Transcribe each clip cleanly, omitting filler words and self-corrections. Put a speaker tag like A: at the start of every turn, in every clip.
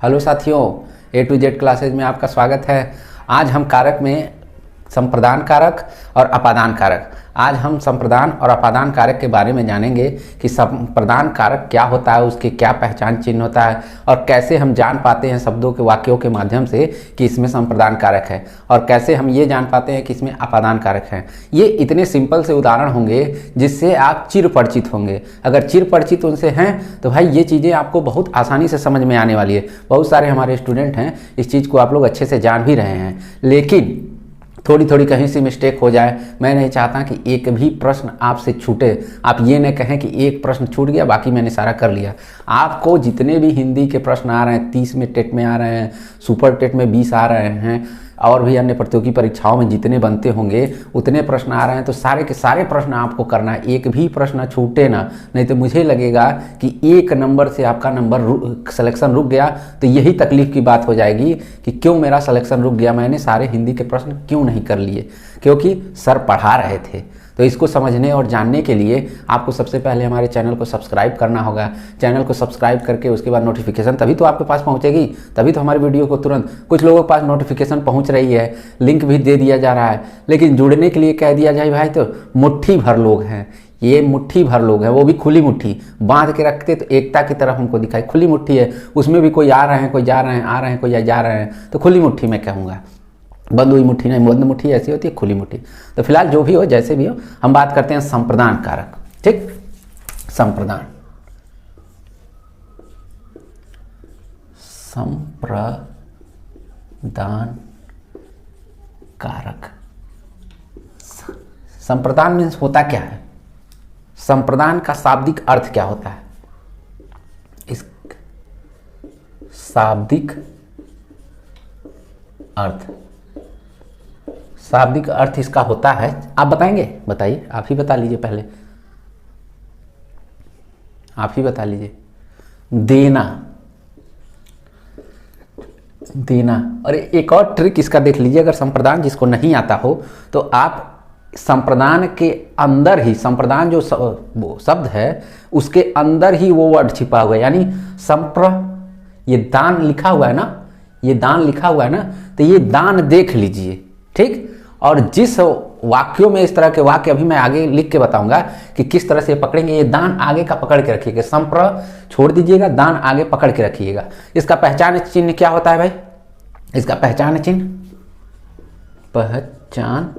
A: Hello साथियों, A to Z classes में आपका स्वागत है। आज हम कारक में संप्रदान कारक और अपादान कारक, आज हम संप्रदान और अपादान कारक के बारे में जानेंगे कि संप्रदान कारक क्या होता है, उसके क्या पहचान चिन्ह होता है और कैसे हम जान पाते हैं शब्दों के वाक्यों के माध्यम से कि इसमें संप्रदान कारक है, और कैसे हम ये जान पाते हैं कि इसमें अपादान कारक है। ये इतने सिंपल से उदाहरण होंगे जिससे आप चिर परिचित होंगे। अगर चिर परिचित उनसे हैं तो भाई ये चीज़ें आपको बहुत आसानी से समझ में आने वाली है। बहुत सारे हमारे स्टूडेंट हैं, इस चीज़ को आप लोग अच्छे से जान भी रहे हैं, लेकिन थोड़ी थोड़ी कहीं से मिस्टेक हो जाए। मैं नहीं चाहता कि एक भी प्रश्न आपसे छूटे। आप ये न कहें कि एक प्रश्न छूट गया बाकी मैंने सारा कर लिया। आपको जितने भी हिंदी के प्रश्न आ रहे हैं, 30 में टेट में आ रहे हैं, सुपर टेट में 20 आ रहे हैं, और भी अन्य प्रतियोगी परीक्षाओं में जितने बनते होंगे उतने प्रश्न आ रहे हैं, तो सारे के सारे प्रश्न आपको करना है। एक भी प्रश्न छूटे ना, नहीं तो मुझे लगेगा कि एक नंबर से आपका नंबर सिलेक्शन रुक गया तो यही तकलीफ की बात हो जाएगी कि क्यों मेरा सिलेक्शन रुक गया, मैंने सारे हिंदी के प्रश्न क्यों नहीं कर लिए, क्योंकि सर पढ़ा रहे थे। तो इसको समझने और जानने के लिए आपको सबसे पहले हमारे चैनल को सब्सक्राइब करना होगा। चैनल को सब्सक्राइब करके उसके बाद नोटिफिकेशन, तभी तो आपके पास पहुंचेगी, तभी तो हमारी वीडियो को तुरंत, कुछ लोगों के पास नोटिफिकेशन पहुंच रही है, लिंक भी दे दिया जा रहा है, लेकिन जुड़ने के लिए कह दिया जाए भाई तो मुट्ठी भर लोग हैं। ये मुट्ठी भर लोग हैं, वो भी खुली मुट्ठी बांध के रखते तो एकता की तरफ हमको दिखाई। खुली मुट्ठी है, उसमें भी कोई आ रहे हैं, कोई जा रहे हैं, आ रहे हैं, कोई जा रहे हैं, तो खुली मुट्ठी मैं कहूँगा। बंद हुई मुट्ठी नहीं, बंद मुट्ठी ऐसी होती है, खुली मुट्ठी। तो फिलहाल जो भी हो, जैसे भी हो, हम बात करते हैं संप्रदान कारक। ठीक, संप्रदान कारक। संप्रदान मीन्स होता क्या है, संप्रदान का शाब्दिक अर्थ क्या होता है, इस शाब्दिक अर्थ, शाब्दिक अर्थ इसका होता है, आप बताएंगे? बताइए, आप ही बता लीजिए, पहले आप ही बता लीजिए। देना, देना। और एक और ट्रिक इसका देख लीजिए, अगर संप्रदान जिसको नहीं आता हो तो आप संप्रदान के अंदर ही, संप्रदान जो शब्द है उसके अंदर ही वो वर्ड छिपा हुआ है, यानी ये दान लिखा हुआ है ना, ये दान लिखा हुआ है ना, तो ये दान देख लीजिए। ठीक, और जिस वाक्यों में इस तरह के वाक्य अभी मैं आगे लिख के बताऊंगा कि किस तरह से पकड़ेंगे। ये दान आगे का पकड़ के रखिएगा, संप्र छोड़ दीजिएगा, दान आगे पकड़ के रखिएगा। इसका पहचान चिन्ह क्या होता है भाई? इसका पहचान चिन्ह, पहचान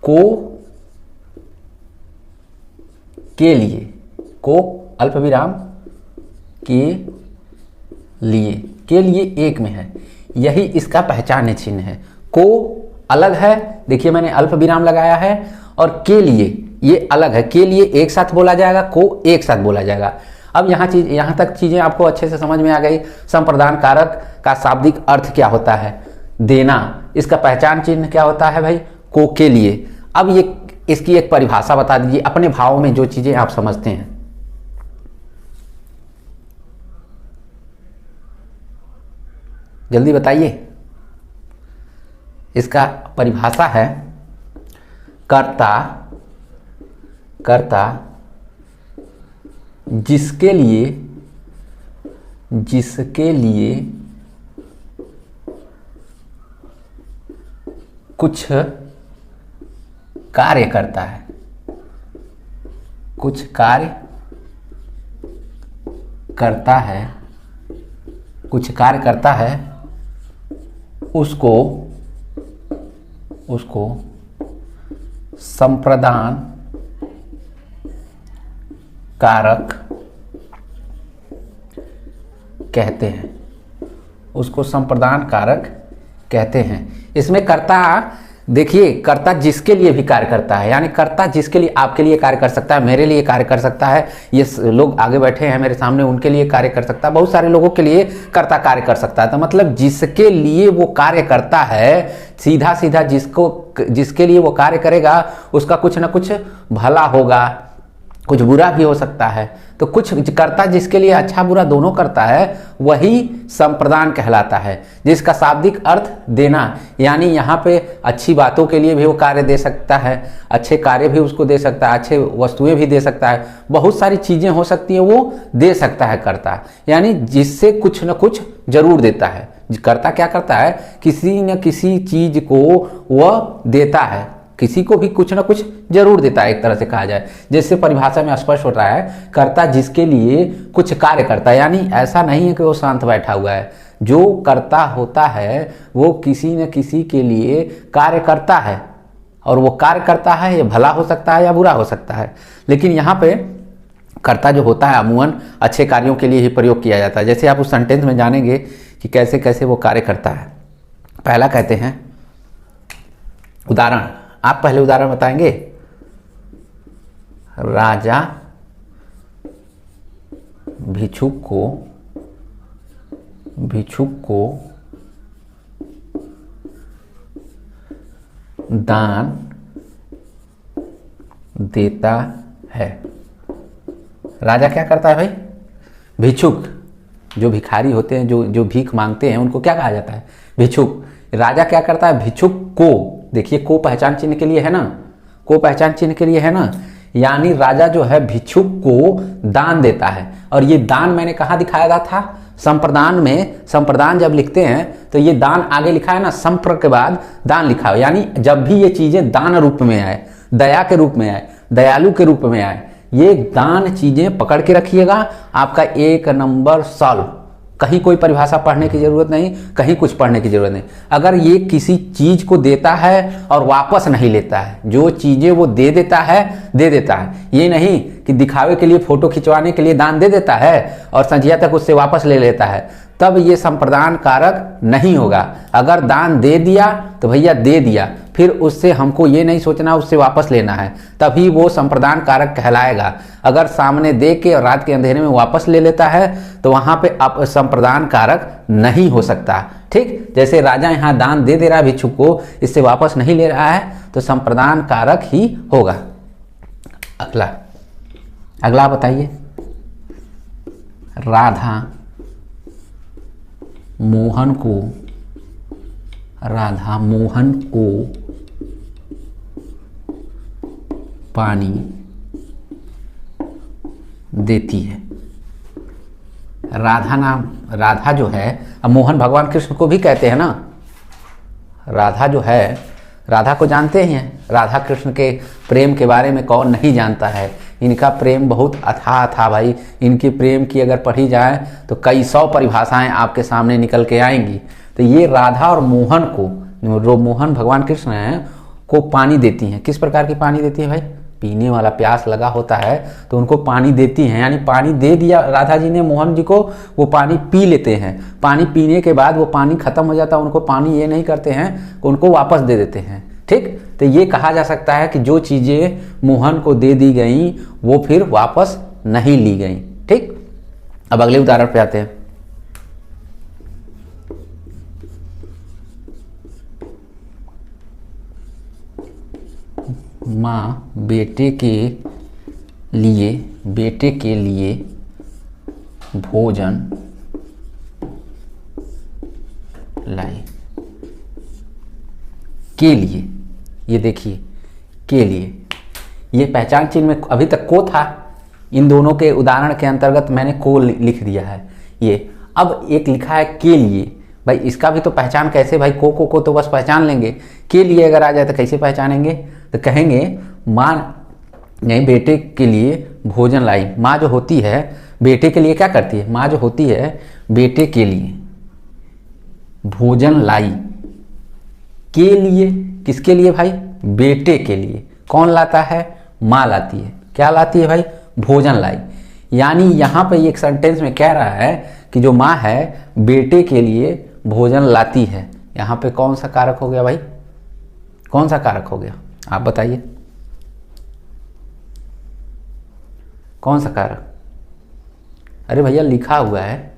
A: को के लिए, को अल्प विराम के लिए एक में है, यही इसका पहचान चिन्ह है। को अलग है, देखिए मैंने अल्प विराम लगाया है, और के लिए ये अलग है। के लिए एक साथ बोला जाएगा, को एक साथ बोला जाएगा। अब यहाँ तक चीजें आपको अच्छे से समझ में आ गई। संप्रदान कारक का शाब्दिक अर्थ क्या होता है, देना। इसका पहचान चिन्ह क्या होता है भाई? को के लिए। अब ये इसकी एक परिभाषा बता दीजिए अपने भाव में, जो चीजें आप समझते हैं। जल्दी बताइए। इसका परिभाषा है कर्ता जिसके लिए कुछ कार्य करता है, कुछ कार्य करता है, उसको संप्रदान कारक कहते हैं, उसको संप्रदान कारक कहते हैं। इसमें कर्ता, देखिए कर्ता जिसके लिए भी कार्य करता है, यानी कर्ता जिसके लिए, आपके लिए कार्य कर सकता है, मेरे लिए कार्य कर सकता है, ये लोग आगे बैठे हैं मेरे सामने, उनके लिए कार्य कर सकता है, बहुत सारे लोगों के लिए कर्ता कार्य कर सकता है। तो मतलब जिसके लिए वो कार्य करता है, सीधा सीधा जिसके लिए वो कार्य करेगा उसका कुछ ना कुछ भला होगा, कुछ बुरा भी हो सकता है। तो कुछ कर्ता जिसके लिए अच्छा बुरा दोनों करता है वही संप्रदान कहलाता है, जिसका शाब्दिक अर्थ देना, यानी यहाँ पे अच्छी बातों के लिए भी वो कार्य दे सकता है, अच्छे कार्य भी उसको दे सकता है, अच्छे वस्तुएं भी दे सकता है, बहुत सारी चीजें हो सकती हैं वो दे सकता है कर्ता, यानी जिससे कुछ न कुछ जरूर देता है। कर्ता क्या करता है, किसी न किसी चीज को वह देता है, किसी को भी कुछ ना कुछ जरूर देता है, एक तरह से कहा जाए। जैसे परिभाषा में स्पष्ट हो रहा है, कर्ता जिसके लिए कुछ कार्य करता है, यानी ऐसा नहीं है कि वो शांत बैठा हुआ है। जो कर्ता होता है वो किसी न किसी के लिए कार्य करता है, और वो कार्य करता है ये भला हो सकता है या बुरा हो सकता है। लेकिन यहाँ पे कर्ता जो होता है अमूमन अच्छे कार्यों के लिए ही प्रयोग किया जाता है। जैसे आप उस सेंटेंस में जानेंगे कि कैसे कैसे वो कार्य करता है। पहला कहते हैं उदाहरण, आप पहले उदाहरण बताएंगे। राजा भिक्षुक को दान देता है। राजा क्या करता है भाई, भिक्षुक जो भिखारी होते हैं, जो भीख मांगते हैं, उनको क्या कहा जाता है, भिक्षुक। राजा क्या करता है, भिक्षुक को, देखिए को पहचान चिन्ह के लिए है ना, को पहचान चिन्ह के लिए है ना, यानी राजा जो है भिक्षुक को दान देता है। और ये दान मैंने कहाँ दिखाया था, संप्रदान में। संप्रदान जब लिखते हैं तो ये दान आगे लिखा है ना, संप्र के बाद दान लिखा है, यानी जब भी ये चीजें दान रूप में आए, दया के रूप में आए, दयालु के रूप में आए, ये दान चीजें पकड़ के रखिएगा, आपका 1 नंबर सॉल्व। कहीं कोई परिभाषा पढ़ने की जरूरत नहीं, कहीं कुछ पढ़ने की जरूरत नहीं। अगर ये किसी चीज को देता है और वापस नहीं लेता है, जो चीजें वो दे देता है, ये नहीं कि दिखावे के लिए, फोटो खिंचवाने के लिए दान दे देता है और संझिया तक उससे वापस ले लेता है, तब ये संप्रदान कारक नहीं होगा। अगर दान दे दिया तो भैया दे दिया, फिर उससे हमको ये नहीं सोचना उससे वापस लेना है, तभी वो संप्रदान कारक कहलाएगा। अगर सामने दे के और रात के अंधेरे में वापस ले लेता है तो वहां पे संप्रदान कारक नहीं हो सकता। ठीक, जैसे राजा यहाँ दान दे रहा है भिक्षुक को, इससे वापस नहीं ले रहा है, तो संप्रदान कारक ही होगा। अगला बताइए। राधा मोहन को पानी देती है। राधा जो है, अब मोहन भगवान कृष्ण को भी कहते हैं ना। राधा जो है, राधा को जानते हैं, राधा कृष्ण के प्रेम के बारे में कौन नहीं जानता है। इनका प्रेम बहुत अथाह था भाई। इनके प्रेम की अगर पढ़ी जाए तो कई 100 परिभाषाएं आपके सामने निकल के आएंगी। तो ये राधा और मोहन को, जो मोहन भगवान कृष्ण हैं, को पानी देती हैं। किस प्रकार की पानी देती है भाई, पीने वाला, प्यास लगा होता है तो उनको पानी देती हैं, यानी पानी दे दिया राधा जी ने मोहन जी को, वो पानी पी लेते हैं। पानी पीने के बाद वो पानी खत्म हो जाता है, उनको पानी ये नहीं करते हैं, उनको वापस दे देते हैं। ठीक, तो ये कहा जा सकता है कि जो चीजें मोहन को दे दी गई वो फिर वापस नहीं ली गई। ठीक, अब अगले उदाहरण पे आते हैं। माँ बेटे के लिए भोजन लाई। के लिए, ये देखिए के लिए, ये पहचान चिन्ह में अभी तक को था, इन दोनों के उदाहरण के अंतर्गत मैंने को लिख दिया है। ये अब एक लिखा है के लिए, भाई इसका भी तो पहचान कैसे भाई, को तो बस पहचान लेंगे, के लिए अगर आ जाए तो कैसे पहचानेंगे, तो कहेंगे माँ ने बेटे के लिए भोजन लाई। माँ जो होती है बेटे के लिए क्या करती है, माँ जो होती है बेटे के लिए भोजन लाई। के लिए, किसके लिए भाई, बेटे के लिए। कौन लाता है, माँ लाती है। क्या लाती है भाई, भोजन लाई। यानी यहाँ पे एक सेंटेंस में कह रहा है कि जो माँ है बेटे के लिए भोजन लाती है। यहाँ पे कौन सा कारक हो गया भाई, कौन सा कारक हो गया, आप बताइए कौन सा कारक। अरे भैया लिखा हुआ है,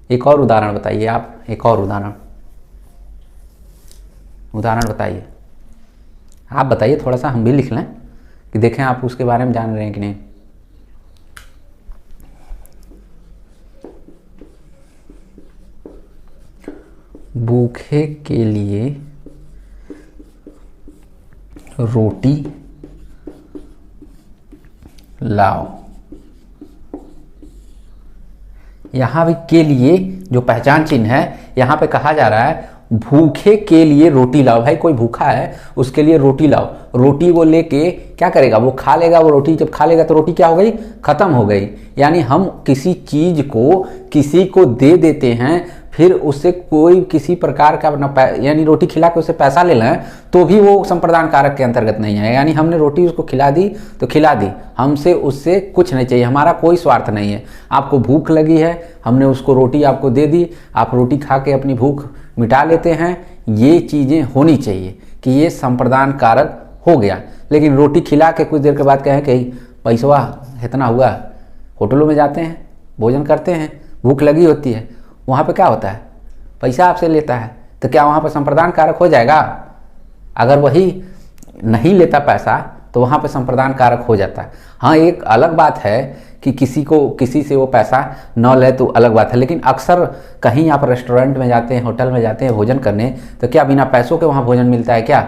A: एक और उदाहरण बताइए आप, एक और उदाहरण बताइए, आप बताइए, थोड़ा सा हम भी लिख लें कि देखें आप उसके बारे में जान रहे हैं कि नहीं। भूखे के लिए रोटी लाओ। यहां भी के लिए जो पहचान चिन्ह है, यहां पे कहा जा रहा है भूखे के लिए रोटी लाओ। भाई कोई भूखा है उसके लिए रोटी लाओ। रोटी वो लेके क्या करेगा, वो खा लेगा। वो रोटी जब खा लेगा तो रोटी क्या हो गई, खत्म हो गई। यानी हम किसी चीज को किसी को दे देते हैं, फिर उससे कोई किसी प्रकार का यानी रोटी खिला के उससे पैसा ले लें तो भी वो संप्रदान कारक के अंतर्गत नहीं है। यानी हमने रोटी उसको खिला दी तो खिला दी, हमसे उससे कुछ नहीं चाहिए, हमारा कोई स्वार्थ नहीं है। आपको भूख लगी है, हमने उसको रोटी आपको दे दी, आप रोटी खा के अपनी भूख मिटा लेते हैं। ये चीज़ें होनी चाहिए कि ये संप्रदान कारक हो गया। लेकिन रोटी खिला के कुछ देर के बाद कहें कि पैसवा इतना हुआ, होटलों में जाते हैं भोजन करते हैं, भूख लगी होती है, वहाँ पे क्या होता है, पैसा आपसे लेता है, तो क्या वहाँ पे संप्रदान कारक हो जाएगा? अगर वही नहीं लेता पैसा तो वहाँ पे संप्रदान कारक हो जाता है। हाँ, एक अलग बात है कि किसी से वो पैसा न ले तो अलग बात है। लेकिन अक्सर कहीं आप रेस्टोरेंट में जाते हैं, होटल में जाते हैं भोजन करने, तो क्या बिना पैसों के वहाँ भोजन मिलता है क्या?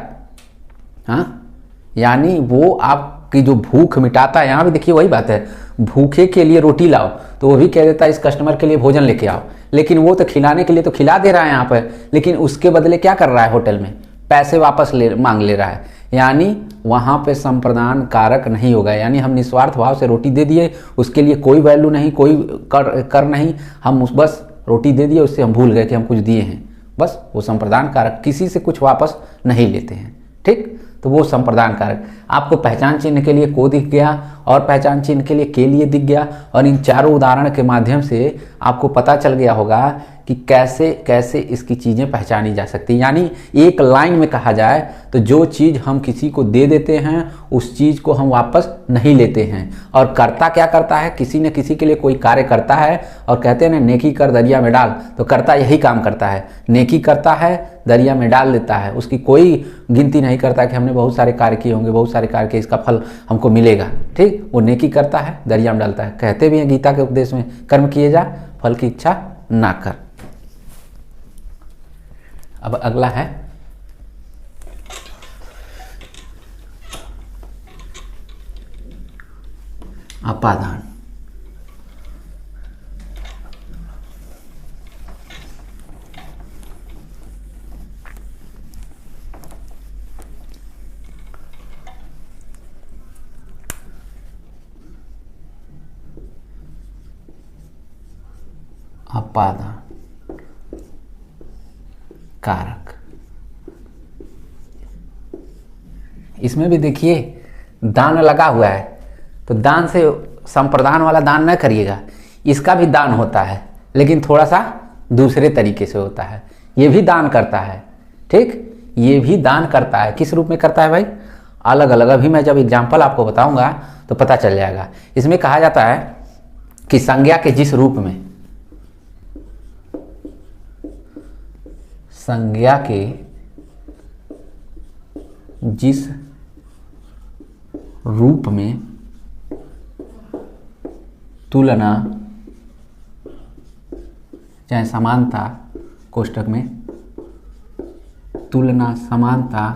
A: हाँ, यानी वो आपकी जो भूख मिटाता है। यहाँ भी देखिए वही बात है, भूखे के लिए रोटी लाओ, तो वो भी कह देता है इस कस्टमर के लिए भोजन लेके आओ। लेकिन वो तो खिलाने के लिए तो खिला दे रहा है यहाँ पर, लेकिन उसके बदले क्या कर रहा है, होटल में पैसे वापस मांग ले रहा है। यानी वहाँ पे संप्रदान कारक नहीं होगा। यानी हम निस्वार्थ भाव से रोटी दे दिए, उसके लिए कोई वैल्यू नहीं, कोई कर नहीं, हम बस रोटी दे दिए, उससे हम भूल गए कि हम कुछ दिए हैं, बस वो संप्रदान कारक। किसी से कुछ वापस नहीं लेते हैं, ठीक। तो वो संप्रदान कारक। आपको पहचान चिन्ह के लिए को दिख गया और पहचान चिन्ह के लिए के लिए दिख गया, और इन चारों उदाहरण के माध्यम से आपको पता चल गया होगा कि कैसे कैसे इसकी चीज़ें पहचानी जा सकती हैं। यानी एक लाइन में कहा जाए तो जो चीज़ हम किसी को दे देते हैं उस चीज़ को हम वापस नहीं लेते हैं। और कर्ता क्या करता है, किसी न किसी के लिए कोई कार्य करता है, और कहते हैं ना नेकी कर दरिया में डाल, तो कर्ता यही काम करता है, नेकी करता है, दरिया में डाल देता है। उसकी कोई गिनती नहीं करता कि हमने बहुत सारे कार्य किए होंगे, बहुत सारे कार्य के इसका फल हमको मिलेगा, ठीक। वो नेकी करता है, दरिया में डालता है। कहते भी हैं गीता के उपदेश में, कर्म किए जा, फल की इच्छा ना कर। अब अगला है अपादान। अपादान कारक, इसमें भी देखिए दान लगा हुआ है, तो दान से संप्रदान वाला दान न करिएगा, इसका भी दान होता है, लेकिन थोड़ा सा दूसरे तरीके से होता है। ये भी दान करता है, ठीक, ये भी दान करता है। किस रूप में करता है भाई, अलग अलग। अभी मैं जब एग्जाम्पल आपको बताऊंगा तो पता चल जाएगा। इसमें कहा जाता है कि संज्ञा के जिस रूप में, संज्ञा के जिस रूप में तुलना चाहे समानता, कोष्टक में तुलना, समानता,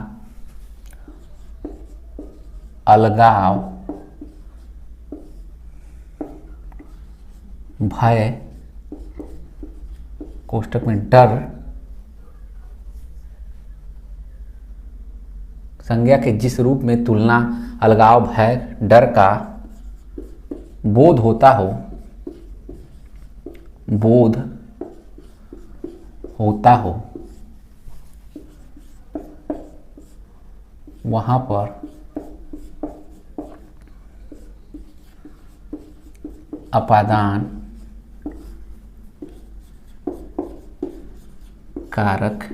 A: अलगाव, भय, कोष्टक में डर, संज्ञा के जिस रूप में तुलना, अलगाव, भय, डर का बोध होता हो, बोध होता हो, वहां पर अपादान कारक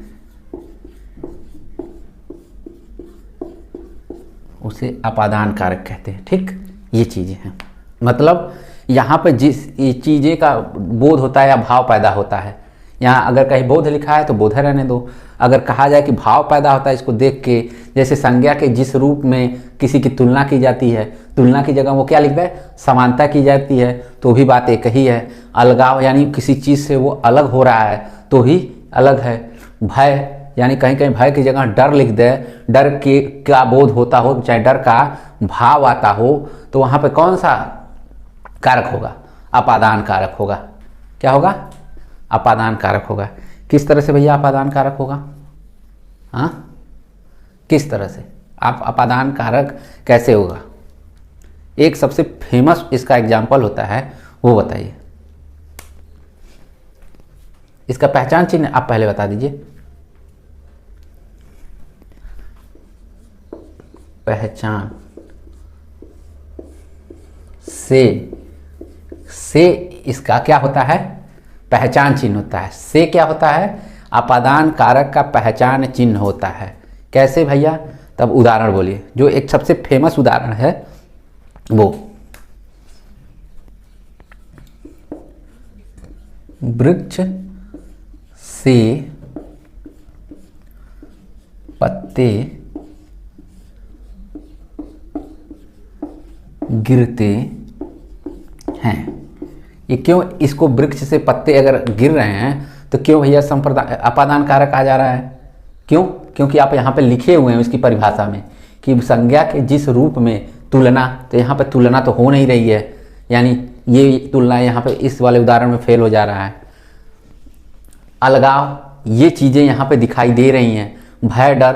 A: उसे अपादान कारक कहते हैं, ठीक। ये चीजें हैं, मतलब यहाँ पे जिस चीज़ें का बोध होता है या भाव पैदा होता है, यहाँ अगर कहीं बोध लिखा है तो बोध रहने दो। अगर कहा जाए कि भाव पैदा होता है इसको देख के, जैसे संज्ञा के जिस रूप में किसी की तुलना की जाती है, तुलना की जगह वो क्या लिखता है, समानता की जाती है, तो भी बात एक ही है। अलगाव यानी किसी चीज़ से वो अलग हो रहा है तो ही अलग है। भय यानी कहीं कहीं भय की जगह डर लिख दे, डर के का बोध होता हो, चाहे डर का भाव आता हो, तो वहाँ पे कौन सा कारक होगा, अपादान कारक होगा। क्या होगा, अपादान कारक होगा। किस तरह से भैया अपादान कारक होगा, हाँ किस तरह से आप अपादान कारक कैसे होगा? एक सबसे फेमस इसका एग्जाम्पल होता है, वो बताइए। इसका पहचान चिन्ह आप पहले बता दीजिए। पहचान से इसका क्या होता है, पहचान चिन्ह होता है। से क्या होता है, अपादान कारक का पहचान चिन्ह होता है। कैसे भैया, तब उदाहरण बोलिए। जो एक सबसे फेमस उदाहरण है वो, वृक्ष से पत्ते गिरते हैं। ये क्यों, इसको वृक्ष से पत्ते अगर गिर रहे हैं तो क्यों भैया संप्रदान अपादान कारक आ जा रहा है? क्यों? क्योंकि आप यहाँ पे लिखे हुए हैं उसकी परिभाषा में कि संज्ञा के जिस रूप में तुलना, तो यहाँ पे तुलना तो हो नहीं रही है, यानी ये तुलना यहाँ पे इस वाले उदाहरण में फेल हो जा रहा है। अलगाव, ये चीज़ें यहाँ पे दिखाई दे रही हैं। भय, डर,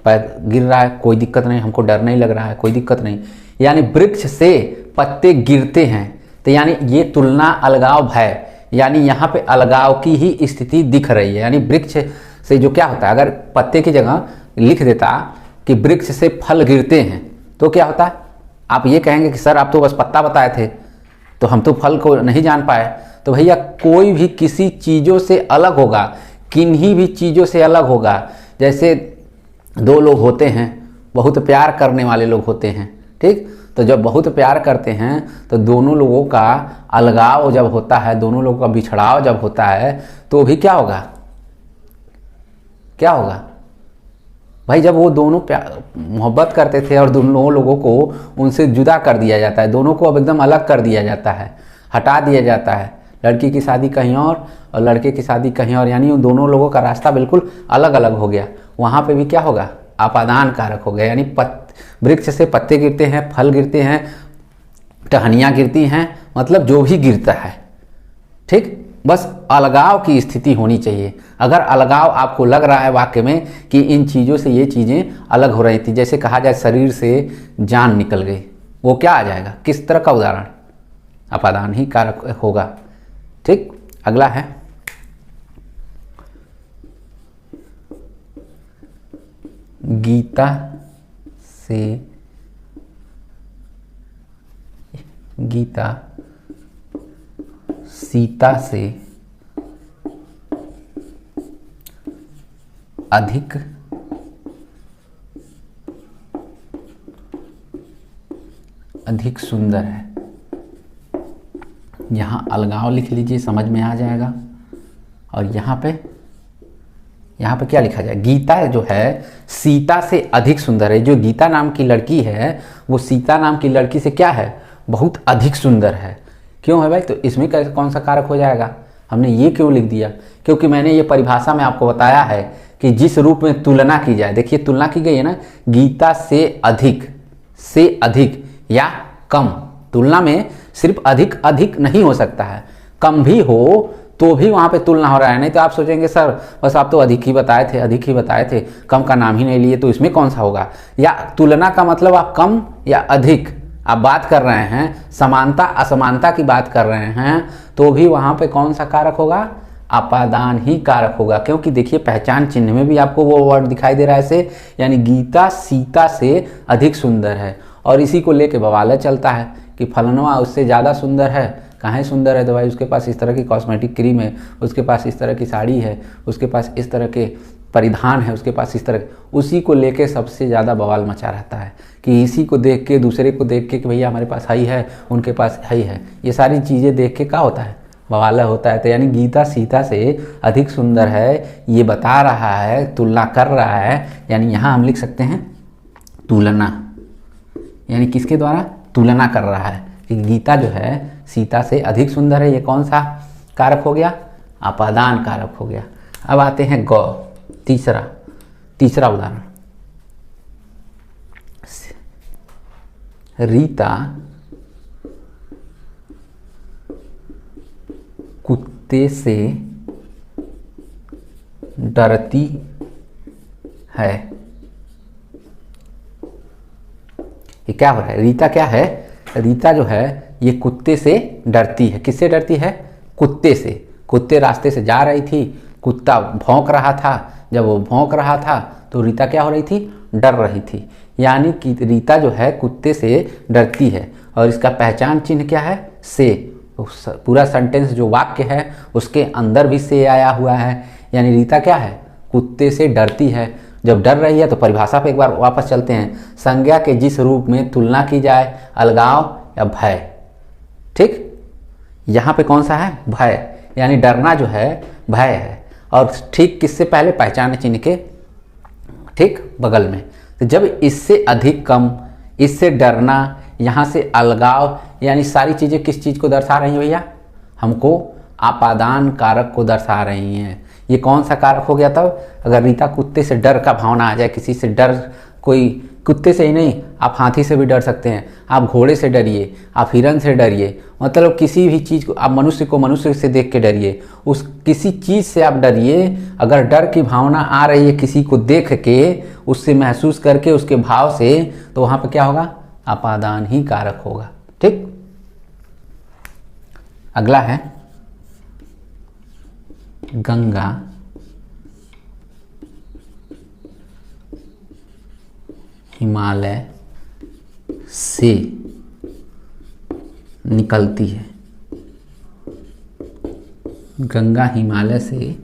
A: गिर रहा है, कोई दिक्कत नहीं, हमको डर नहीं लग रहा है, कोई दिक्कत नहीं। यानी वृक्ष से पत्ते गिरते हैं, तो यानी ये तुलना, अलगाव, भय, यानी यहाँ पे अलगाव की ही स्थिति दिख रही है। यानी वृक्ष से जो क्या होता है, अगर पत्ते की जगह लिख देता कि वृक्ष से फल गिरते हैं तो क्या होता है? आप ये कहेंगे कि सर आप तो बस पत्ता बताए थे, तो हम तो फल को नहीं जान पाए। तो भैया कोई भी किसी चीज़ों से अलग होगा, किन्हीं भी चीज़ों से अलग होगा। जैसे दो लोग होते हैं, बहुत प्यार करने वाले लोग होते हैं, ठीक, तो जब बहुत प्यार करते हैं तो दोनों लोगों का अलगाव जब होता है, दोनों लोगों का बिछड़ाव जब होता है, तो भी क्या होगा, क्या होगा भाई? जब वो दोनों मोहब्बत करते थे और दोनों लोगों को उनसे जुदा कर दिया जाता है, दोनों को अब एकदम अलग कर दिया जाता है, हटा दिया जाता है। लड़की की शादी कहीं और लड़के की शादी कहीं और, यानी उन दोनों लोगों का रास्ता बिल्कुल अलग अलग हो गया। वहाँ पे भी क्या होगा, अपादान कारक हो गया। यानी वृक्ष से पत्ते गिरते हैं, फल गिरते हैं, टहनियाँ गिरती हैं, मतलब जो भी गिरता है, ठीक, बस अलगाव की स्थिति होनी चाहिए। अगर अलगाव आपको लग रहा है वाक्य में कि इन चीज़ों से ये चीज़ें अलग हो रही थी, जैसे कहा जाए शरीर से जान निकल गई, वो क्या आ जाएगा, किस तरह का उदाहरण, अपादान ही कारक होगा। ठीक, अगला है गीता सीता से अधिक सुंदर है। यहाँ अलगाव लिख लीजिए, समझ में आ जाएगा। और यहाँ पे क्या लिखा जाए, गीता जो है सीता से अधिक सुंदर है। जो गीता नाम की लड़की है वो सीता नाम की लड़की से क्या है, बहुत अधिक सुंदर है। क्यों है भाई? तो इसमें कौन सा कारक हो जाएगा? हमने ये क्यों लिख दिया? क्योंकि मैंने ये परिभाषा में आपको बताया है कि जिस रूप में तुलना की जाए, देखिए तुलना की गई है ना, गीता से अधिक या कम। तुलना में सिर्फ अधिक नहीं हो सकता है, कम भी हो तो भी वहाँ पे तुलना हो रहा है। नहीं तो आप सोचेंगे सर बस आप तो अधिक ही बताए थे, कम का नाम ही नहीं लिए, तो इसमें कौन सा होगा? या तुलना का मतलब आप कम या अधिक आप बात कर रहे हैं, समानता असमानता की बात कर रहे हैं, तो भी वहाँ पे कौन सा कारक होगा? अपादान ही कारक होगा। क्योंकि देखिए पहचान चिन्ह में भी आपको वो वर्ड दिखाई दे रहा है ऐसे, यानी गीता सीता से अधिक सुंदर है। और इसी को लेके बवाल चलता है कि फलनवा उससे ज़्यादा सुंदर है। कहाँ सुंदर है? तो भाई उसके पास इस तरह की कॉस्मेटिक क्रीम है, उसके पास इस तरह की साड़ी है, उसके पास इस तरह के परिधान है, उसके पास इस तरह, उसी को लेके सबसे ज़्यादा बवाल मचा रहता है कि इसी को देख के दूसरे को देख के कि भैया हमारे पास हाई है, उनके पास हाई है। ये सारी चीज़ें देख के क्या होता है, वाला होता है। तो यानी गीता सीता से अधिक सुंदर है, ये बता रहा है, तुलना कर रहा है। यानी यहाँ हम लिख सकते हैं तुलना, यानी किसके द्वारा तुलना कर रहा है कि गीता जो है सीता से अधिक सुंदर है। ये कौन सा कारक हो गया? अपादान कारक हो गया। अब आते हैं गौ, तीसरा उदाहरण। रीता कुत्ते से डरती है। ये क्या हो रहा है? रीता क्या है? रीता जो है ये कुत्ते से डरती है। किससे डरती है? कुत्ते से। कुत्ते रास्ते से जा रही थी, कुत्ता भौंक रहा था। जब वो भौंक रहा था तो रीता क्या हो रही थी? डर रही थी। यानी कि रीता जो है कुत्ते से डरती है। और इसका पहचान चिन्ह क्या है? से। पूरा सेंटेंस जो वाक्य है उसके अंदर भी से आया हुआ है। यानी रीता क्या है? कुत्ते से डरती है। जब डर रही है तो परिभाषा पे एक बार वापस चलते हैं। संज्ञा के जिस रूप में तुलना की जाए, अलगाव या भय। ठीक, यहाँ पे कौन सा है? भय। यानी डरना जो है भय है। और ठीक किससे पहले? पहचान चिन्ह के ठीक बगल में। तो जब इससे अधिक कम, इससे डरना, यहाँ से अलगाव, यानी सारी चीज़ें किस चीज़ को दर्शा रही हैं भैया? हमको अपादान कारक को दर्शा रही हैं। ये कौन सा कारक हो गया तब? अगर रीता कुत्ते से डर का भावना आ जाए, किसी से डर, कोई कुत्ते से ही नहीं, आप हाथी से भी डर सकते हैं, आप घोड़े से डरिए, आप हिरन से डरिए, मतलब किसी भी चीज़ को, आप मनुष्य को मनुष्य से देख के डरिए, उस किसी चीज़ से आप डरिए। अगर डर की भावना आ रही है किसी को देख के, उससे महसूस करके, उसके भाव से, तो वहाँ पर क्या होगा? अपादान ही कारक होगा। ठीक, अगला है गंगा हिमालय से निकलती है। गंगा हिमालय से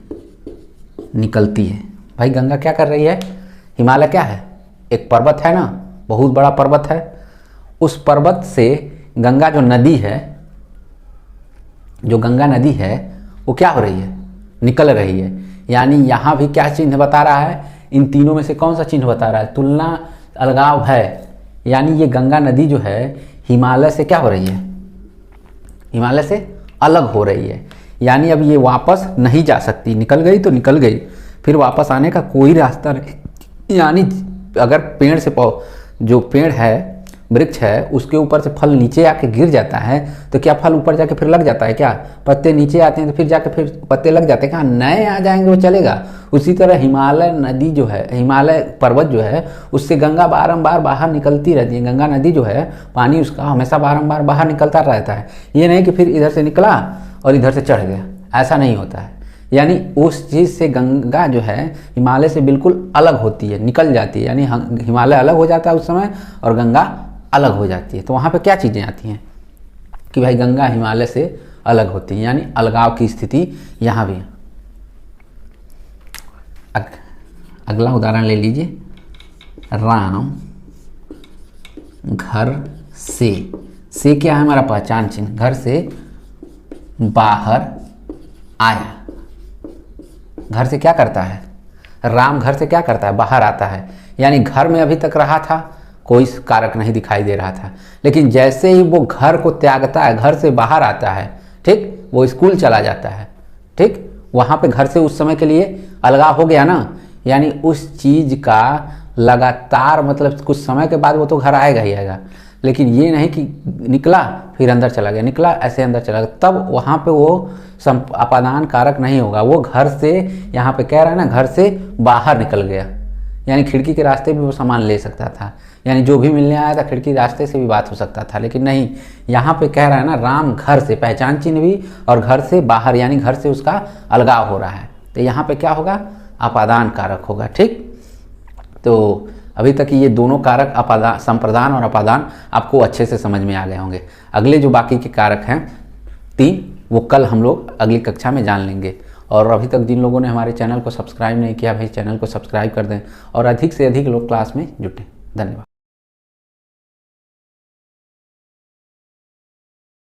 A: निकलती है। भाई गंगा क्या कर रही है? हिमालय क्या है? एक पर्वत है ना, बहुत बड़ा पर्वत है। उस पर्वत से गंगा जो नदी है, जो गंगा नदी है, वो क्या हो रही है? निकल रही है। यानी यहाँ भी क्या चिन्ह बता रहा है? इन तीनों में से कौन सा चिन्ह बता रहा है? तुलना, अलगाव, है। यानी ये गंगा नदी जो है हिमालय से क्या हो रही है? हिमालय से अलग हो रही है। यानी अब ये वापस नहीं जा सकती। निकल गई तो निकल गई, फिर वापस आने का कोई रास्ता नहीं। यानी अगर पेड़ से जो पेड़ है, वृक्ष है, उसके ऊपर से फल नीचे आके गिर जाता है तो क्या फल ऊपर जाके फिर लग जाता है क्या? पत्ते नीचे आते हैं तो फिर जाके फिर पत्ते लग जाते हैं क्या? नए आ जाएंगे, वो चलेगा। उसी तरह हिमालय नदी जो है, हिमालय पर्वत जो है, उससे गंगा बारंबार बाहर निकलती रहती है। गंगा नदी जो है, पानी उसका हमेशा बारंबार बाहर निकलता रहता है। ये नहीं कि फिर इधर से निकला और इधर से चढ़ गया, ऐसा नहीं होता है। यानी उस चीज़ से गंगा जो है हिमालय से बिल्कुल अलग होती है, निकल जाती है। यानी हिमालय अलग हो जाता है उस समय और गंगा अलग हो जाती है। तो वहाँ पे क्या चीज़ें आती हैं कि भाई गंगा हिमालय से अलग होती है, यानी अलगाव की स्थिति यहाँ भी है। अगला उदाहरण ले लीजिए। राम घर से क्या है? हमारा पहचान चिन्ह। घर से बाहर आया। घर से क्या करता है? राम घर से क्या करता है? बाहर आता है। यानी घर में अभी तक रहा था, कोई कारक नहीं दिखाई दे रहा था, लेकिन जैसे ही वो घर को त्यागता है, घर से बाहर आता है, ठीक, वो स्कूल चला जाता है, ठीक, वहाँ पे घर से उस समय के लिए अलगाव हो गया ना। यानी उस चीज़ का लगातार, मतलब कुछ समय के बाद वो तो घर आएगा ही आएगा, लेकिन ये नहीं कि निकला फिर अंदर चला गया, निकला ऐसे अंदर चला गया, तब वहाँ पे वो अपादान कारक नहीं होगा। वो घर से, यहाँ पे कह रहा है ना, घर से बाहर निकल गया। यानी खिड़की के रास्ते भी वो सामान ले सकता था, यानी जो भी मिलने आया था खिड़की रास्ते से भी बात हो सकता था, लेकिन नहीं, यहाँ पे कह रहा है ना, राम घर से, पहचान चिन्ह भी, और घर से बाहर, यानी घर से उसका अलगाव हो रहा है। तो यहाँ पे क्या होगा? अपादान कारक होगा। ठीक, तो अभी तक ये दोनों कारक अपादान, संप्रदान और अपादान आपको अच्छे से समझ में आ गए होंगे। अगले जो बाकी के कारक हैं 3, वो कल हम लोग अगली कक्षा में जान लेंगे। और अभी तक जिन लोगों ने हमारे चैनल को सब्सक्राइब नहीं किया, भाई चैनल को सब्सक्राइब कर दें और अधिक से अधिक लोग क्लास में जुटें। धन्यवाद।